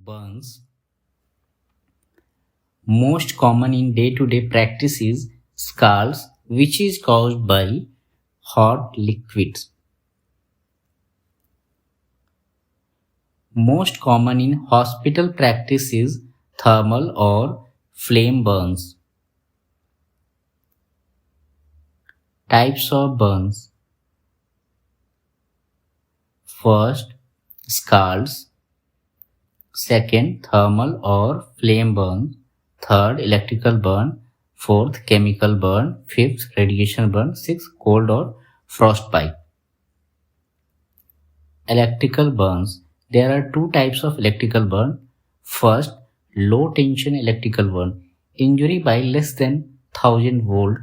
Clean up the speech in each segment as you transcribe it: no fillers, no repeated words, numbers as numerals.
Burns. Most common in day-to-day practice is scalds, which is caused by hot liquids. Most common in hospital practice is thermal or flame burns. Types of burns. First, scalds. Second, thermal or flame burn. Third, electrical burn. Fourth, chemical burn. Fifth, radiation burn. Sixth, cold or frostbite. Electrical burns. There are two types of electrical burn. First, low tension electrical burn. Injury by less than 1000 volt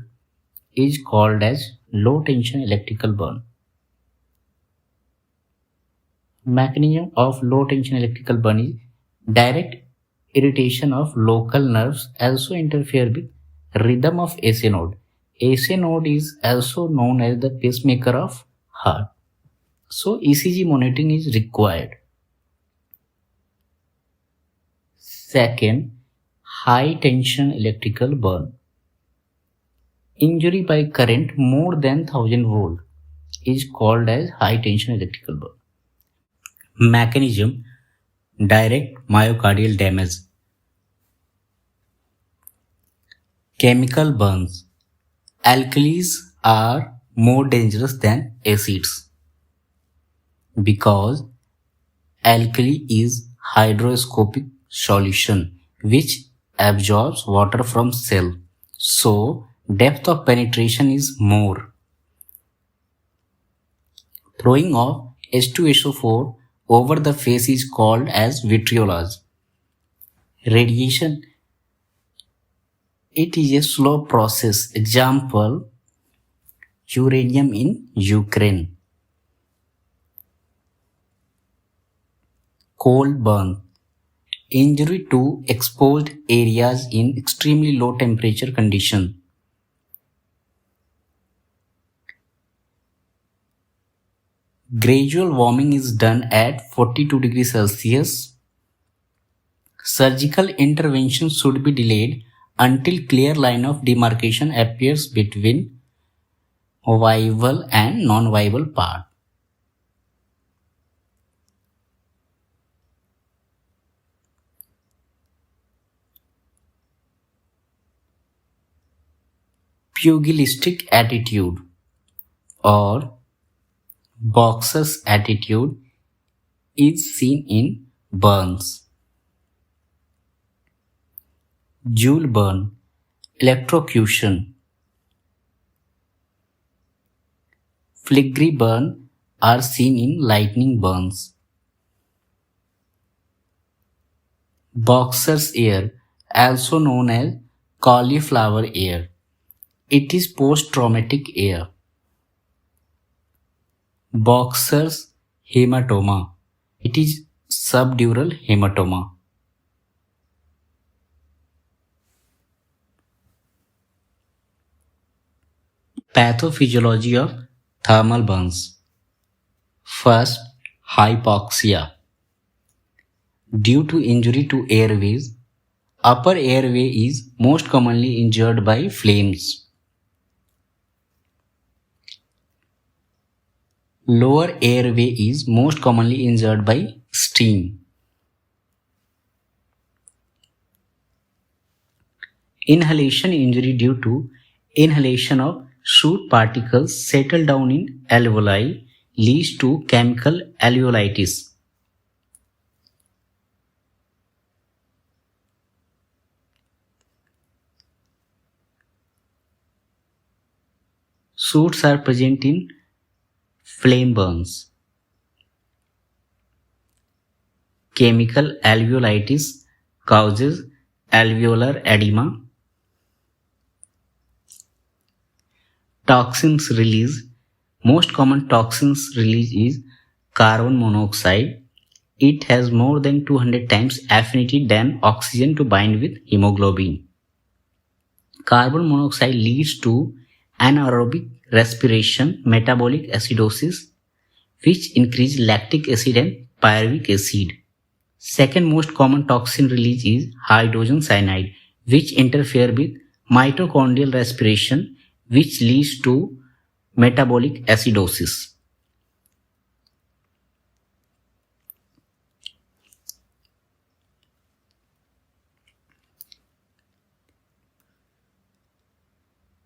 is called as low tension electrical burn. Mechanism of low tension electrical burn is direct irritation of local nerves also interfere with rhythm of AC node. AC node is also known as the pacemaker of heart. So ECG monitoring is required. Second, high tension electrical burn. Injury by current more than 1000 volt is called as high tension electrical burn. Mechanism: direct myocardial damage. Chemical burns. Alkalis are more dangerous than acids because alkali is hygroscopic solution which absorbs water from cell, so depth of penetration is more. Throwing of H2SO4 over the face is called as vitriolage. Radiation, it is a slow process. Example, uranium in Ukraine. Cold burn. Injury to exposed areas in extremely low temperature condition. Gradual warming is done at 42 degrees Celsius. Surgical intervention should be delayed until clear line of demarcation appears between viable and non-viable part. Pugilistic attitude or boxer's attitude is seen in burns. Joule burn, electrocution, filigree burn are seen in lightning burns. Boxer's ear, also known as cauliflower ear. It is post-traumatic ear. Boxer's hematoma. It is subdural hematoma. Pathophysiology of thermal burns. First, hypoxia. Due to injury to airways, upper airway is most commonly injured by flames. Lower airway is most commonly injured by steam. Inhalation injury due to inhalation of soot particles settle down in alveoli leads to chemical alveolitis. Soots are present in flame burns. Chemical alveolitis causes alveolar edema. Toxins release. Most common toxins release is carbon monoxide. It has more than 200 times affinity than oxygen to bind with hemoglobin. Carbon monoxide leads to anaerobic respiration, metabolic acidosis, which increase lactic acid and pyruvic acid. Second most common toxin release is hydrogen cyanide, which interfere with mitochondrial respiration, which leads to metabolic acidosis.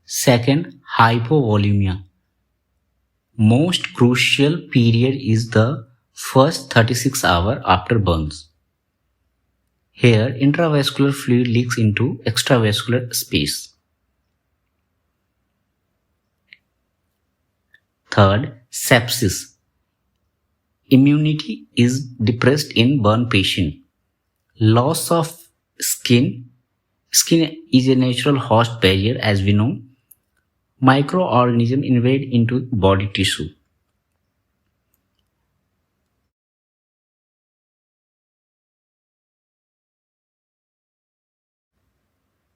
Second, hypovolemia. Most crucial period is the first 36 hours after burns. Here, intravascular fluid leaks into extravascular space. Third, sepsis. Immunity is depressed in burn patient. Loss of skin. Skin is a natural host barrier, as we know. Microorganisms invade into body tissue.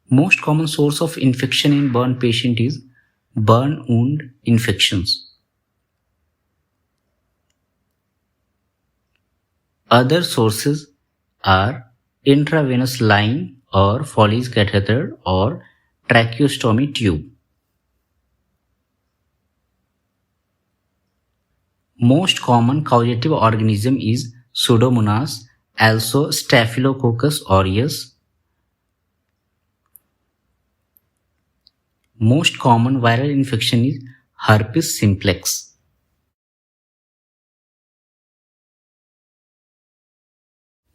Most common source of infection in burn patient is burn wound infections. Other sources are intravenous line or Foley's catheter or tracheostomy tube. Most common causative organism is Pseudomonas, also Staphylococcus aureus. Most common viral infection is herpes simplex.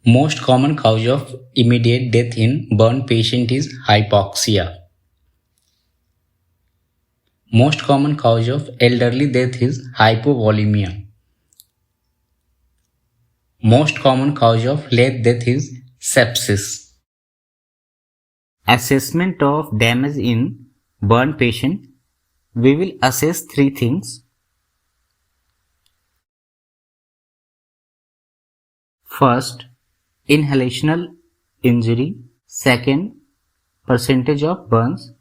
Most common cause of immediate death in burn patient is hypoxia. Most common cause of elderly death is hypovolemia. Most common cause of late death is sepsis. Assessment of damage in burn patient. We will assess three things. First, inhalational injury. Second, percentage of burns.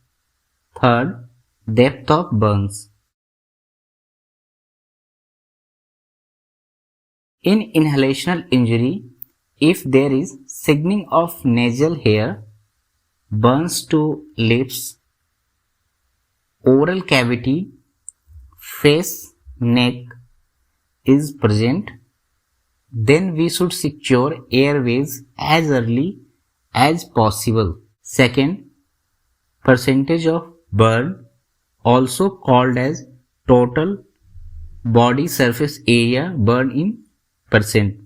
Third, depth of burns. In inhalational injury, if there is thickening of nasal hair, burns to lips, oral cavity, face, neck is present, then we should secure airways as early as possible. Second, percentage of burn, also called as total body surface area burn in percent.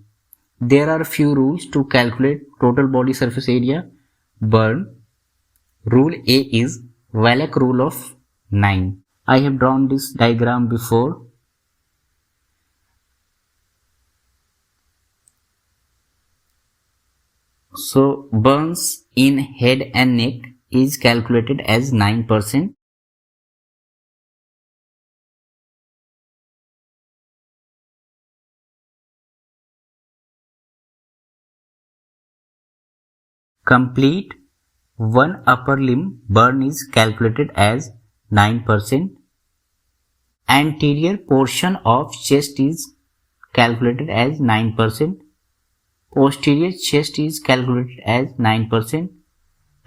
There are few rules to calculate total body surface area burn. Rule A is Wallach rule of 9. I have drawn this diagram before. So burns in head and neck is calculated as 9%. Complete one upper limb burn is calculated as 9%. Anterior portion of chest is calculated as 9%. Posterior chest is calculated as 9%.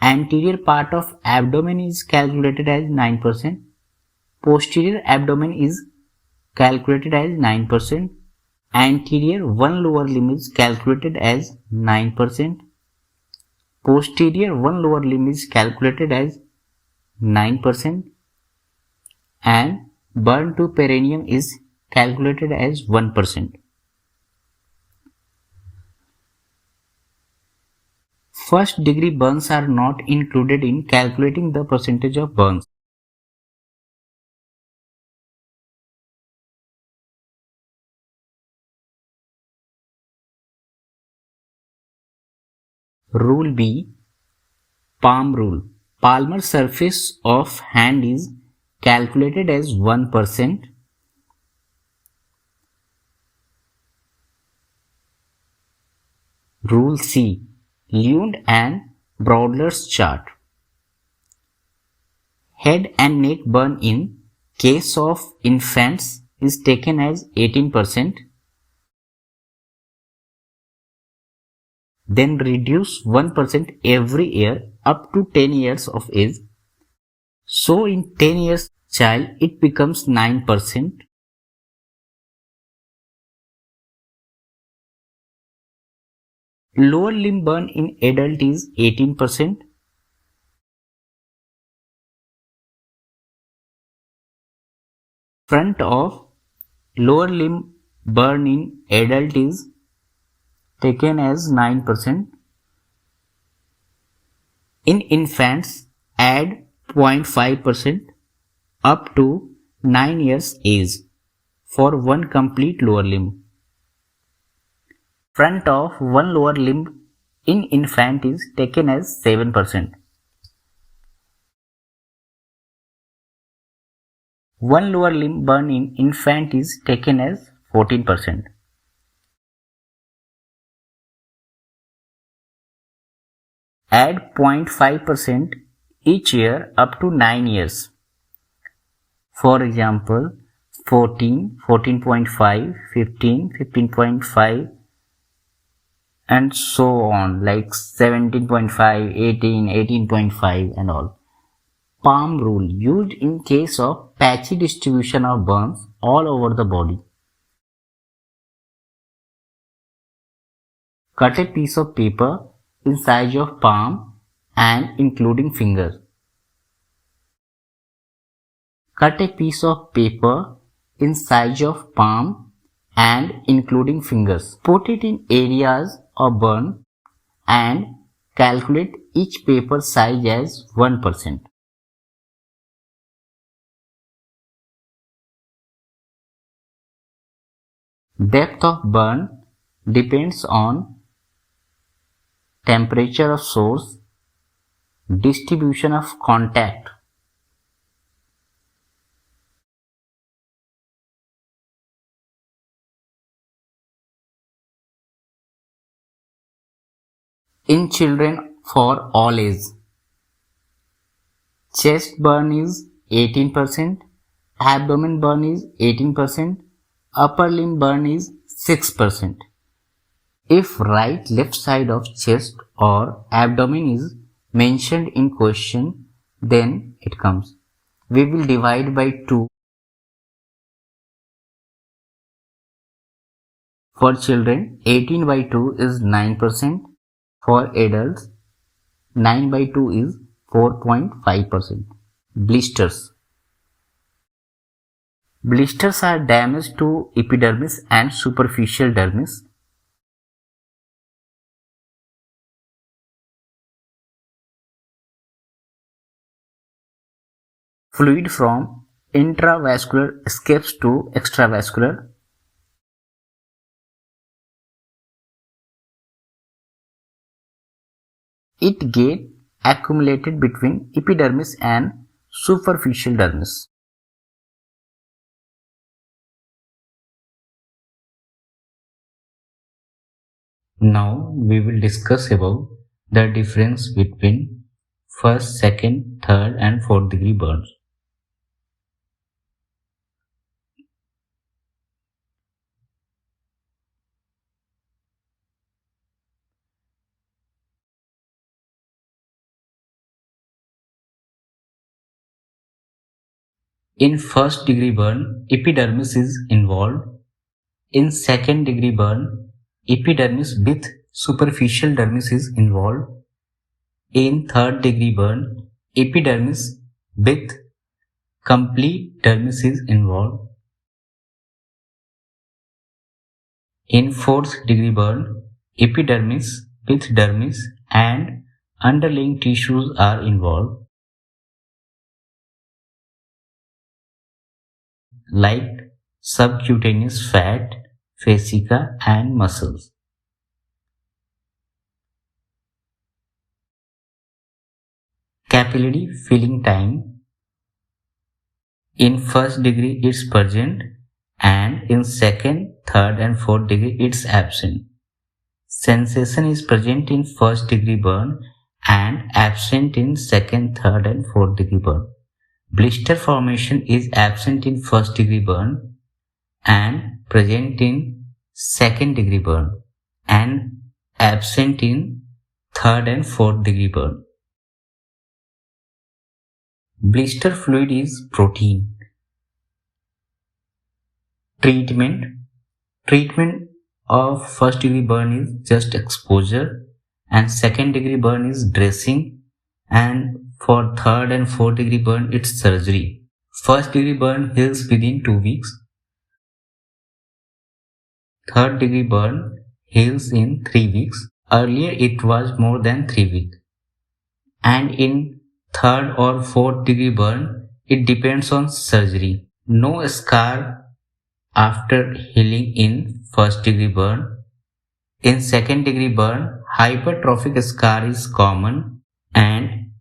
Anterior part of abdomen is calculated as 9%. Posterior abdomen is calculated as 9%. Anterior one lower limb is calculated as 9%. Posterior one lower limb is calculated as 9%. And burn to perineum is calculated as 1%. First degree burns are not included in calculating the percentage of burns. Rule B, palm rule. Palmar surface of hand is calculated as 1%. Rule C, Lund and Brodler's chart. Head and neck burn in case of infants is taken as 18%. then reduce 1% every year up to 10 years of age. So in 10 years child it becomes 9%. Lower limb burn in adult is 18%. Front of lower limb burn in adult is taken as 9%. In infants, add 0.5% up to 9 years age for one complete lower limb. Front of one lower limb in infant is taken as 7%. One lower limb burn in infant is taken as 14%. Add 0.5% each year up to 9 years. For example, 14, 14.5, 15, 15.5 and so on, like 17.5, 18, 18.5 and all. Palm rule used in case of patchy distribution of burns all over the body. Cut a piece of paper in size of palm and including finger. Cut a piece of paper in size of palm and including fingers. Put it in areas of burn and calculate each paper size as 1%. Depth of burn depends on temperature of source, distribution of contact. In children for all ages, chest burn is 18%, abdomen burn is 18%, upper limb burn is 6%. If right left side of chest or abdomen is mentioned in question, then it comes. We will divide by 2. For children, 18 by 2 is 9%. For adults, 9 by 2 is 4.5%. Blisters. Blisters are damage to epidermis and superficial dermis. Fluid from intravascular escapes to extravascular. It gets accumulated between epidermis and superficial dermis. Now we will discuss about the difference between first, second, third and fourth degree burns. In first degree burn, epidermis is involved. In second degree burn, epidermis with superficial dermis is involved. In third degree burn, epidermis with complete dermis is involved. In fourth degree burn, epidermis with dermis and underlying tissues are involved, like subcutaneous fat, fascia and muscles. Capillary filling time. In first degree it's present and in second, third and fourth degree it's absent. Sensation is present in first degree burn and absent in second, third and fourth degree burn. Blister formation is absent in first degree burn and present in second degree burn and absent in third and fourth degree burn. Blister fluid is protein. Treatment. Treatment of first degree burn is just exposure, and second degree burn is dressing, and for third and fourth degree burn it's surgery. First degree burn heals within 2 weeks. Third degree burn heals in 3 weeks. Earlier it was more than 3 weeks. And in third or fourth degree burn, it depends on surgery. No scar after healing in first degree burn. In second degree burn, hypertrophic scar is common, and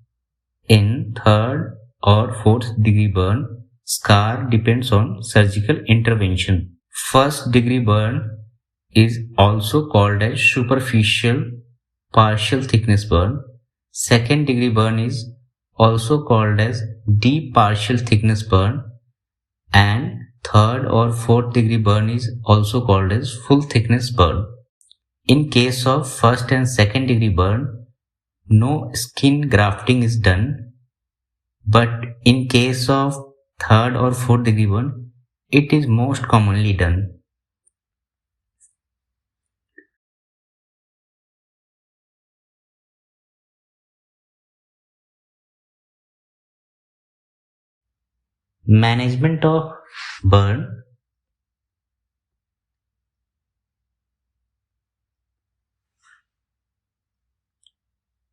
in third or fourth degree burn, scar depends on surgical intervention. First degree burn is also called as superficial partial thickness burn. Second degree burn is also called as deep partial thickness burn, and third or fourth degree burn is also called as full thickness burn. In case of first and second degree burn, no skin grafting is done, but in case of third or fourth degree burn, it is most commonly done. Management of burn.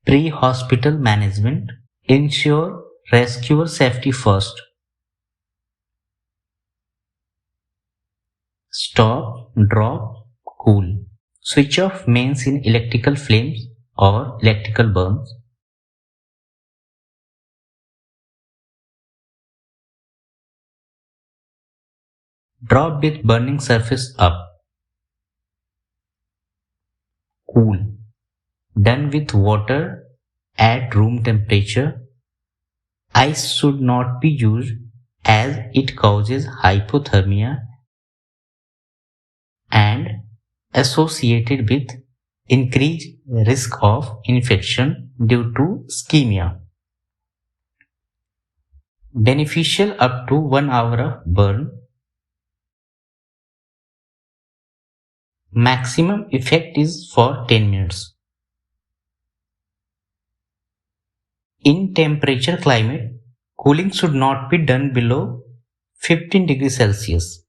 Pre-hospital management. Ensure rescuer safety first. Stop, drop, cool. Switch off mains in electrical flames or electrical burns. Drop with burning surface up. Cool. Done with water at room temperature. Ice should not be used as it causes hypothermia and associated with increased risk of infection due to ischemia. Beneficial up to 1 hour of burn. Maximum effect is for 10 minutes. In temperature climate, cooling should not be done below 15 degrees Celsius.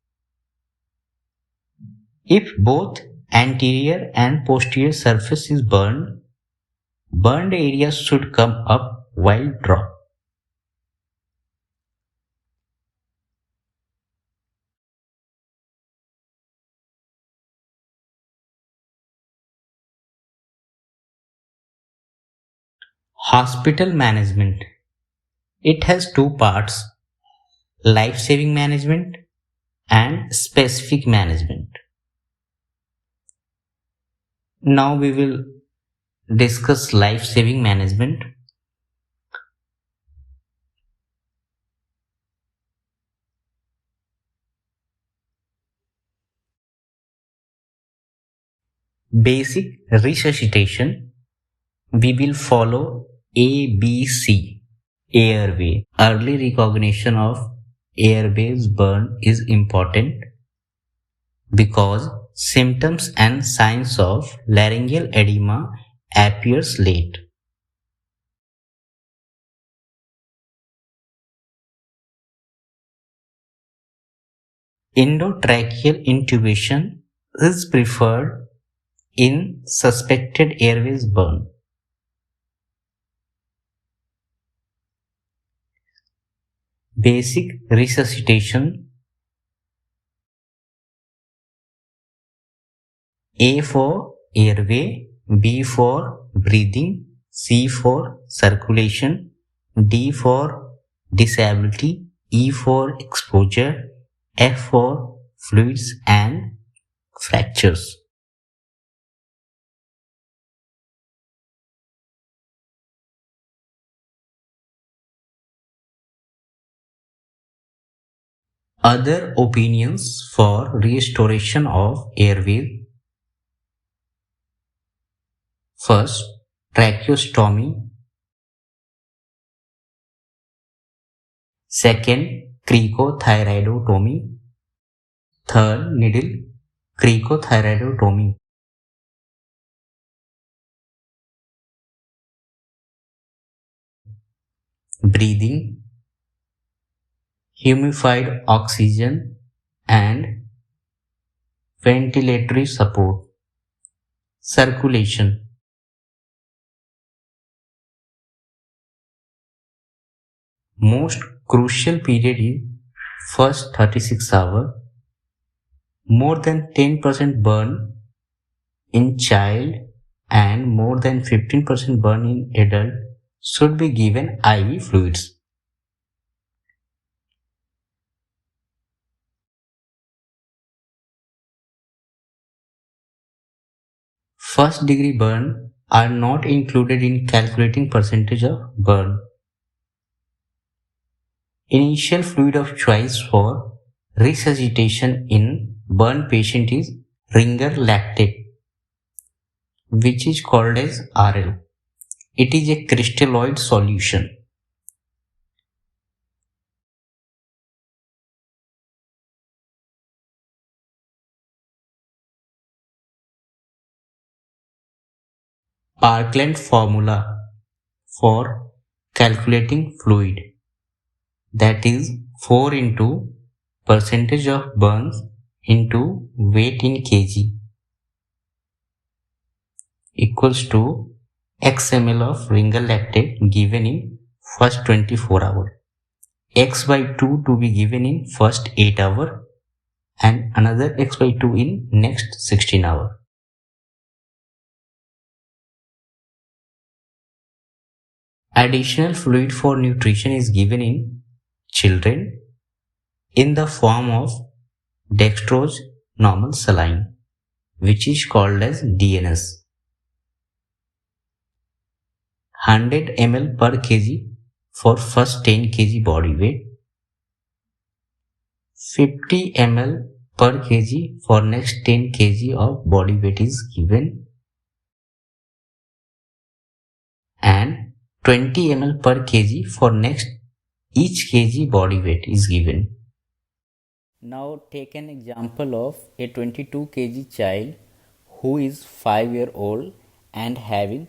If both anterior and posterior surface is burned, burned areas should come up while drop. Hospital management. It has two parts: life-saving management and specific management. Now we will discuss life-saving management. Basic resuscitation. We will follow ABC. Airway. Early recognition of airways burn is important because symptoms and signs of laryngeal edema appears late. Endotracheal intubation is preferred in suspected airways burn. Basic resuscitation. A for airway, B for breathing, C for circulation, D for disability, E for exposure, F for fluids and fractures. Other opinions for restoration of airways. First, tracheostomy. Second, cricothyroidotomy. Third, needle cricothyroidotomy. Breathing, humidified oxygen, and ventilatory support. Circulation. Most crucial period is first 36 hours. More than 10% burn in child and more than 15% burn in adult should be given IV fluids. First degree burn are not included in calculating percentage of burn. Initial fluid of choice for resuscitation in burn patient is ringer lactate, which is called as RL. It is a crystalloid solution. Parkland formula for calculating fluid, that is 4 into percentage of burns into weight in kg equals to x ml of ringer lactate given in first 24 hours, x by 2 to be given in first 8 hours, and another x by 2 in next 16 hours. Additional fluid for nutrition is given in children in the form of dextrose normal saline, which is called as DNS. 100 ml per kg for first 10 kg body weight, 50 ml per kg for next 10 kg of body weight is given, and 20 ml per kg for next each kg body weight is given. Now take an example of a 22 kg child who is 5-year-old and having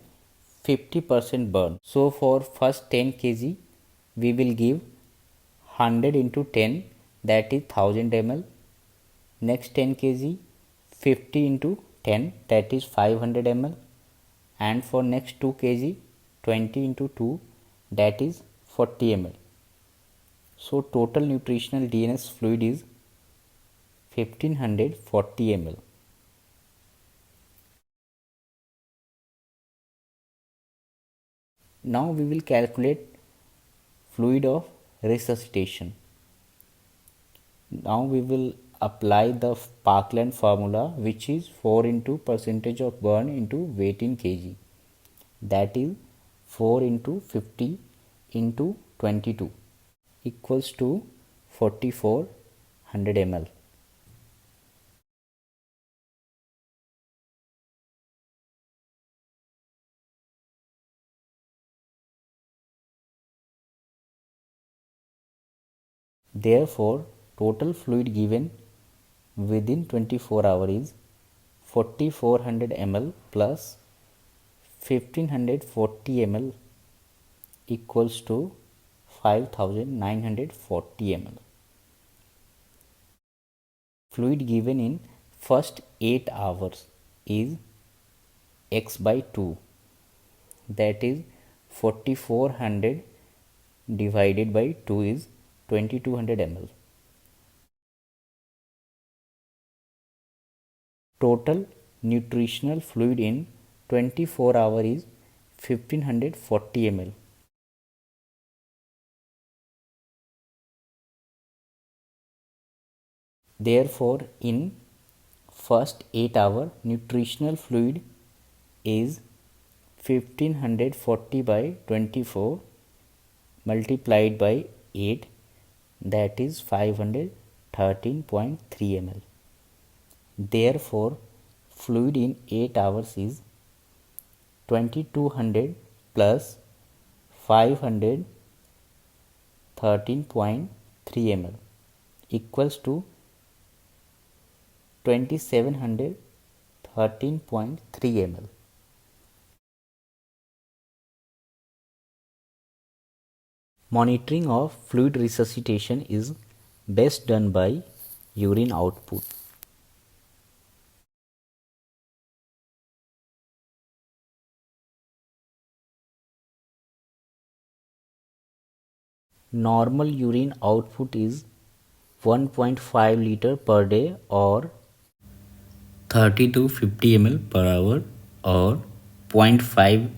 50% burn. So for first 10 kg we will give 100 into 10, that is 1000 ml. Next 10 kg 50 into 10, that is 500 ml, and for next 2 kg 20 into 2, that is 40 ml. So total nutritional DNS fluid is 1540 ml. Now we will calculate fluid of resuscitation. Now we will apply the Parkland formula, which is 4 into percentage of burn into weight in kg, that is 4 into 50 into 22 equals to 4400 ml. Therefore, total fluid given within 24 hours is 4400 ml plus 1540 ml equals to 5940 ml. Fluid given in first 8 hours is x by 2, that is 4400 divided by 2 is 2200 ml. Total nutritional fluid in 24 hours is 1540 ml. Therefore, in first 8 hours, nutritional fluid is 1540 by 24 multiplied by 8, that is 513.3 ml. Therefore, fluid in 8 hours is 2200 plus 513.3 ml equals to 2713.3 ml. Monitoring of fluid resuscitation is best done by urine output. Normal urine output is 1.5 liter per day or 30 to 50 ml per hour or zero point 0.5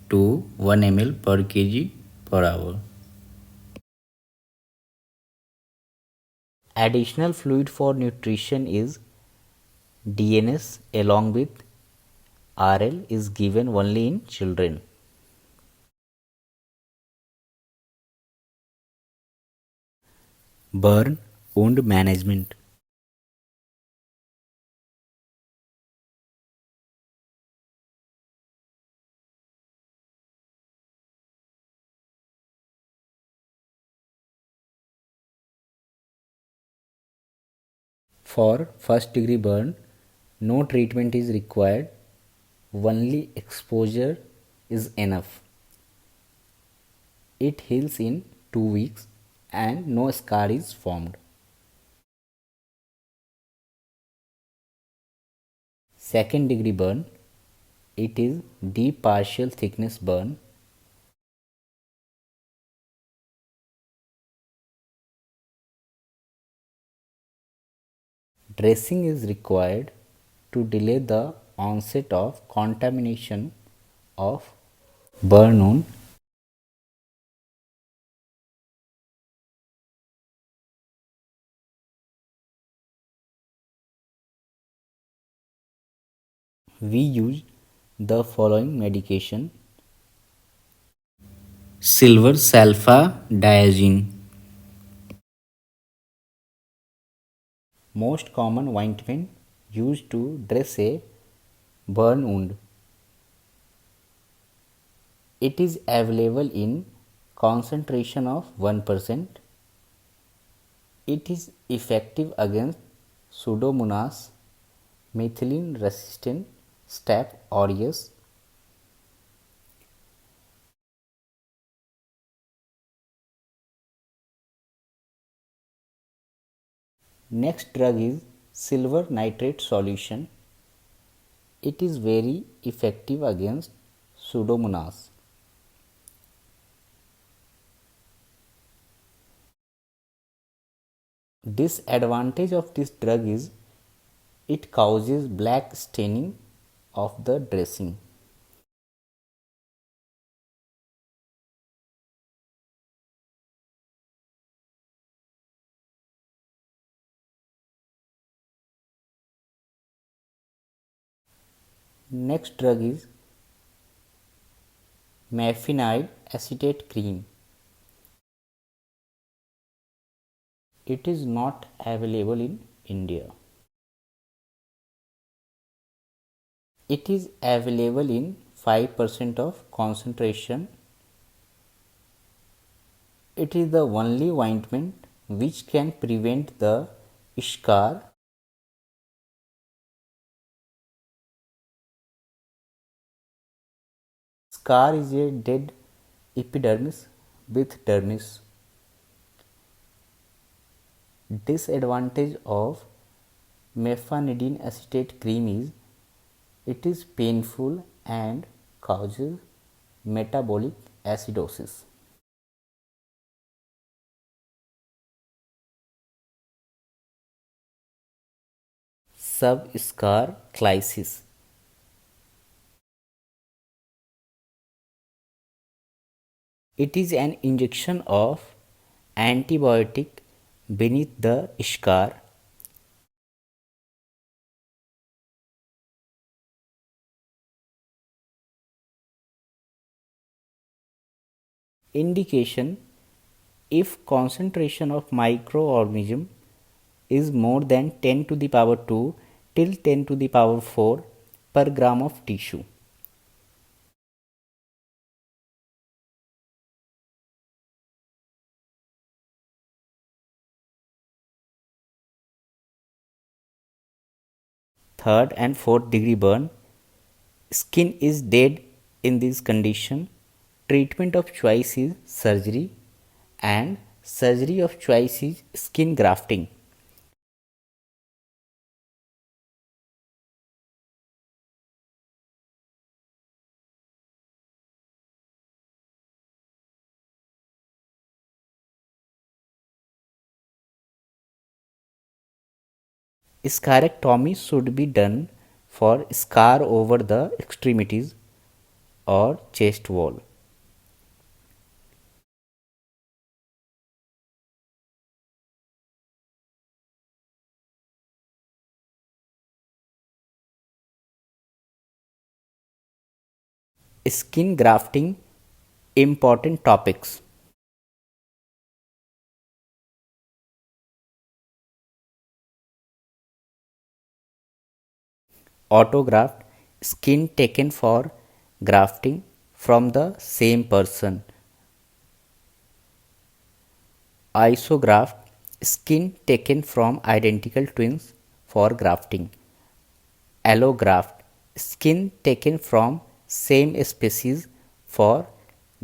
to 1 ml per kg per hour. Additional fluid for nutrition is DNS along with RL is given only in children. Burn wound management. For first degree burn, no treatment is required, only exposure is enough. It heals in 2 weeks and no scar is formed. Second degree burn, it is deep partial thickness burn. Dressing is required to delay the onset of contamination of burn wound. We use the following medication: silver sulfadiazine. Most common ointment used to dress a burn wound. It is available in concentration of 1%. It is effective against Pseudomonas, methicillin resistant Staph aureus. Next drug is silver nitrate solution. It is very effective against Pseudomonas. Disadvantage of this drug is it causes black staining of the dressing. Next drug is mefenide acetate cream. It is not available in India. It is available in 5% of concentration. It is the only ointment which can prevent the scar. Scar is a dead epidermis with dermis. Disadvantage of mefenidine acetate cream is it is painful and causes metabolic acidosis. Subscar crisis. It is an injection of antibiotic beneath the scar. Indication: if concentration of microorganism is more than 10 to the power 2 till 10 to the power 4 per gram of tissue. third and fourth degree burn. Skin is dead in this condition. Treatment of choice is surgery, and surgery of choice is skin grafting. Sclerectomy should be done for scar over the extremities or chest wall. Skin grafting important topics. Autograft, skin taken for grafting from the same person. Isograft, skin taken from identical twins for grafting. Allograft, skin taken from same species for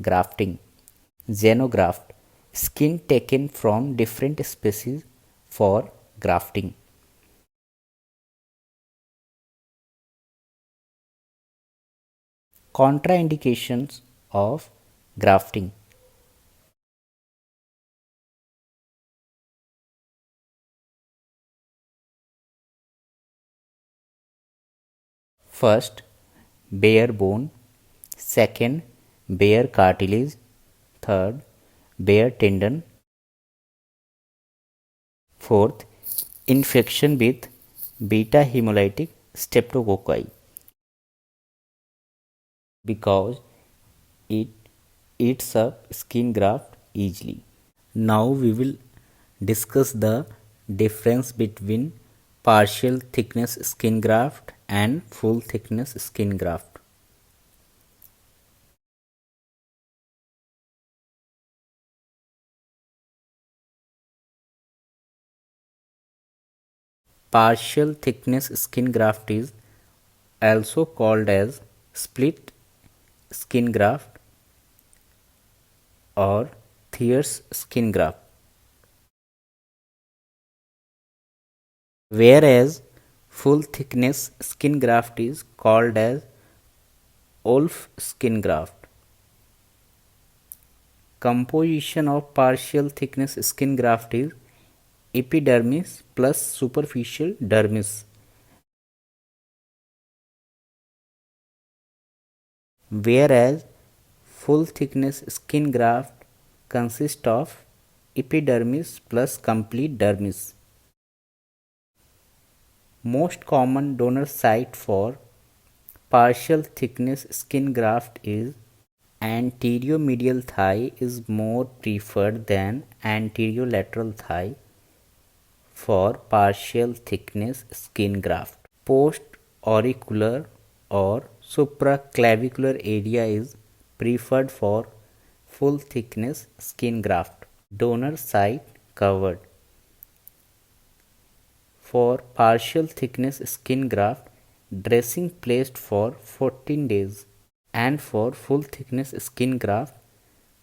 grafting. Xenograft, skin taken from different species for grafting. Contraindications of grafting. First, bare bone. Second, bare cartilage. Third, bare tendon. Fourth, infection with beta hemolytic streptococci because it eats up skin graft easily. Now we will discuss the difference between partial thickness skin graft and full thickness skin graft. Partial thickness skin graft is also called as split skin graft or Thayer's skin graft, whereas full thickness skin graft is called as Wolff skin graft. Composition of partial thickness skin graft is epidermis plus superficial dermis, whereas full thickness skin graft consists of epidermis plus complete dermis. Most common donor site for partial thickness skin graft is anterior-medial thigh is more preferred than anterolateral thigh for partial thickness skin graft. Post-auricular or supraclavicular area is preferred for full thickness skin graft. Donor site covered. For partial thickness skin graft, dressing placed for 14 days, and for full thickness skin graft,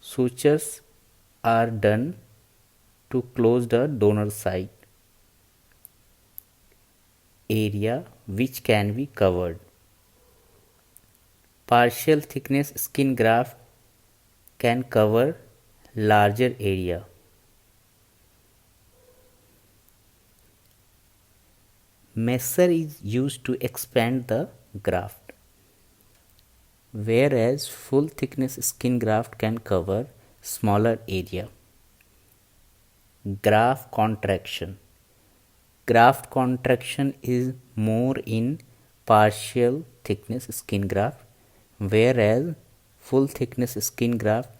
sutures are done to close the donor site area which can be covered. Partial thickness skin graft can cover larger area. Messer is used to expand the graft, whereas full thickness skin graft can cover smaller area. Graft contraction. Graft contraction is more in partial thickness skin graft, whereas full thickness skin graft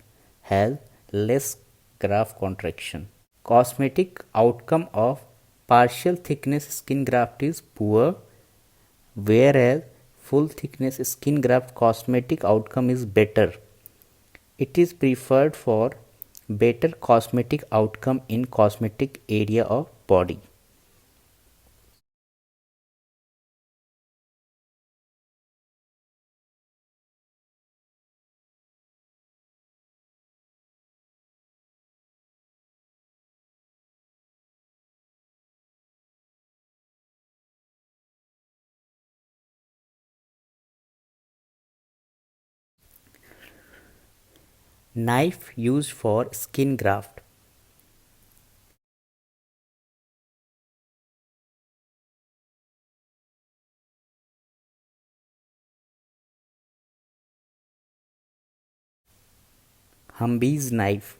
has less graft contraction. Cosmetic outcome of partial thickness skin graft is poor, whereas full thickness skin graft cosmetic outcome is better. It is preferred for better cosmetic outcome in cosmetic area of body. Knife used for skin graft. Humbee's knife.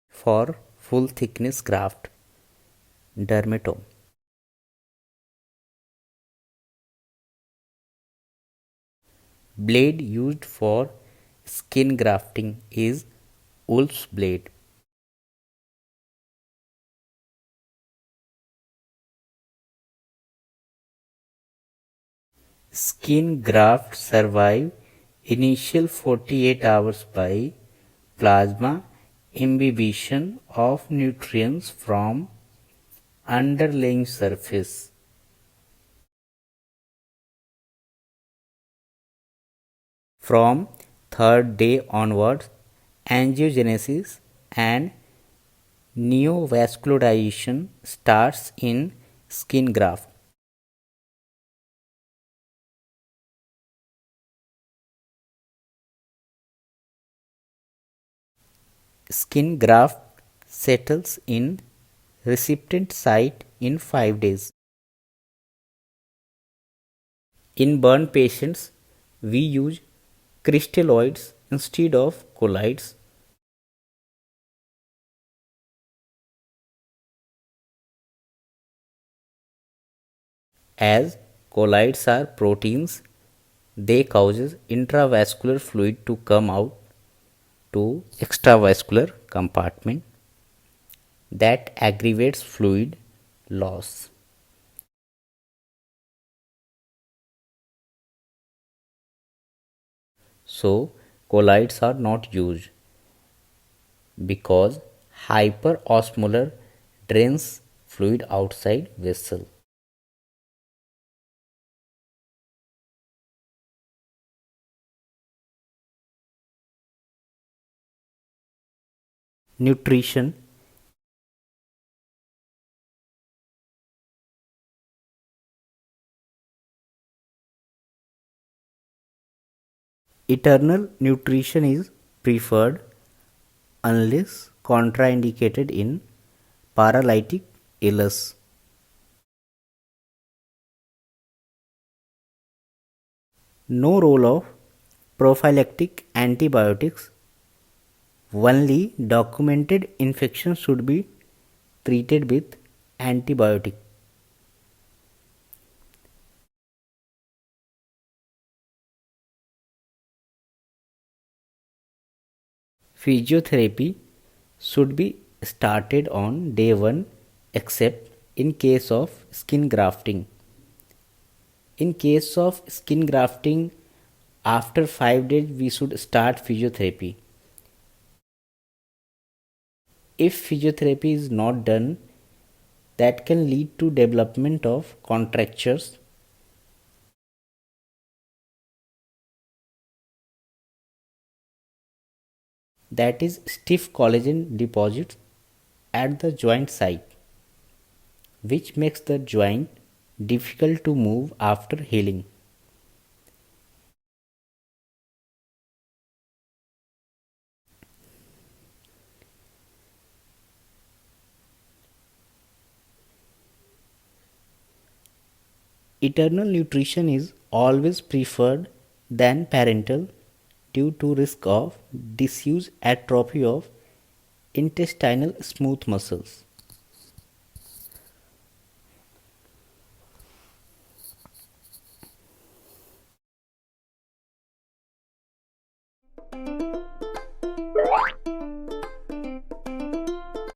For full thickness graft. Dermatome. Blade used for skin grafting is wolf's blade. Skin grafts survive initial 48 hours by plasma imbibition of nutrients from underlying surface. From third day onwards, angiogenesis and neovascularization starts in skin graft. Skin graft settles in recipient site in 5 days. In burn patients, we use crystalloids instead of colloids. As colloids are proteins, they causes intravascular fluid to come out to extravascular compartment that aggravates fluid loss. So colloids are not used because hyperosmolar drains fluid outside vessel. Nutrition. Eternal nutrition is preferred unless contraindicated in paralytic illness. No role of prophylactic antibiotics. Only documented infections should be treated with antibiotic. Physiotherapy should be started on day 1 except in case of skin grafting. In case of skin grafting, after 5 days we should start physiotherapy. If physiotherapy is not done, that can lead to development of contractures. That is stiff collagen deposits at the joint site, which makes the joint difficult to move after healing. Eternal nutrition is always preferred than parental due to risk of disuse atrophy of intestinal smooth muscles.